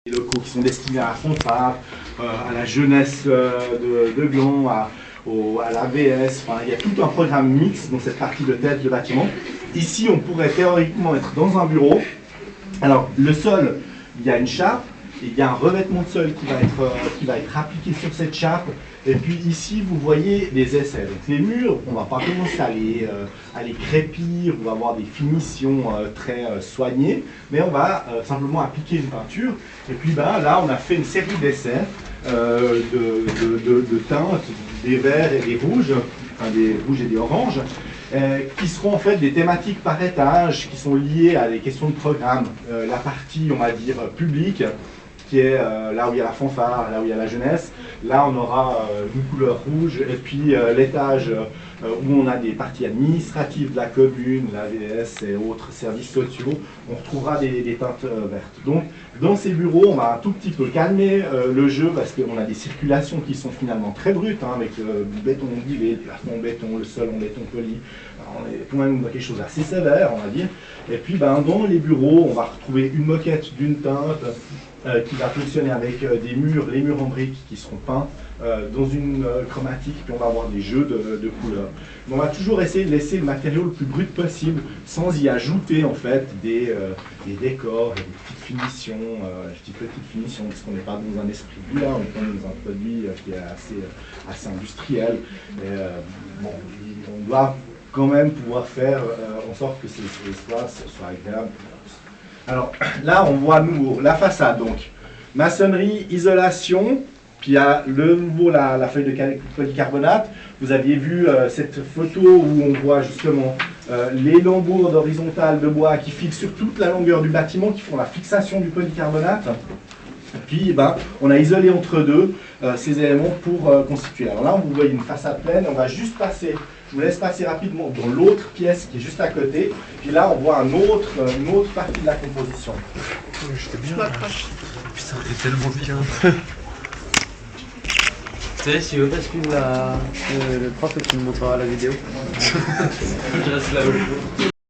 Les locaux qui sont destinés à la fanfare, à la jeunesse de Gland, à l'AVS, enfin, il y a tout un programme mix dans cette partie de tête de bâtiment. Ici, on pourrait théoriquement être dans un bureau. Alors, le sol, il y a une charpe, et il y a un revêtement de sol qui va être appliqué sur cette charpe. Et puis ici, vous voyez les essais. Donc les murs, on ne va pas commencer à les crépir ou avoir des finitions très soignées, mais on va simplement appliquer une peinture. Et puis là, on a fait une série d'essais de teintes, des verts et des rouges, enfin des rouges et des oranges, qui seront en fait des thématiques par étage qui sont liées à des questions de programme. La partie, on va dire, publique, qui est là où il y a la fanfare, là où il y a la jeunesse. Là, on aura une couleur rouge, et puis l'étage où on a des parties administratives de la commune, l'AVS et autres services sociaux, on retrouvera des teintes vertes. Donc, dans ces bureaux, on va un tout petit peu calmer le jeu, parce qu'on a des circulations qui sont finalement très brutes, hein, avec du béton ondulé, du plafond en béton, le sol en béton poli. Alors, on est quand même dans quelque chose d'assez sévère, on va dire. Et puis, dans les bureaux, on va retrouver une moquette d'une teinte, qui va fonctionner avec les murs en briques qui seront peints dans une chromatique, puis on va avoir des jeux de couleurs. Mais on va toujours essayer de laisser le matériau le plus brut possible, sans y ajouter en fait des décors, des petites finitions, parce qu'on n'est pas dans un esprit là, on est quand même dans un produit qui est assez industriel. Et, on doit quand même pouvoir faire en sorte que ces espaces soient agréables. Alors là, on voit à nouveau la façade, donc maçonnerie, isolation, puis à nouveau la feuille de polycarbonate. Vous aviez vu cette photo où on voit justement les lambeaux d'horizontale de bois qui fixent sur toute la longueur du bâtiment, qui font la fixation du polycarbonate. Puis on a isolé entre deux ces éléments pour constituer. Alors là, vous voyez une façade pleine, on va juste passer. Je vous laisse passer rapidement dans l'autre pièce qui est juste à côté. Puis là, on voit une autre partie de la composition. J'étais bien. Putain, t'es tellement bien. Tu sais, si tu veux pas suivre le prof, tu me montreras la vidéo. Je reste là.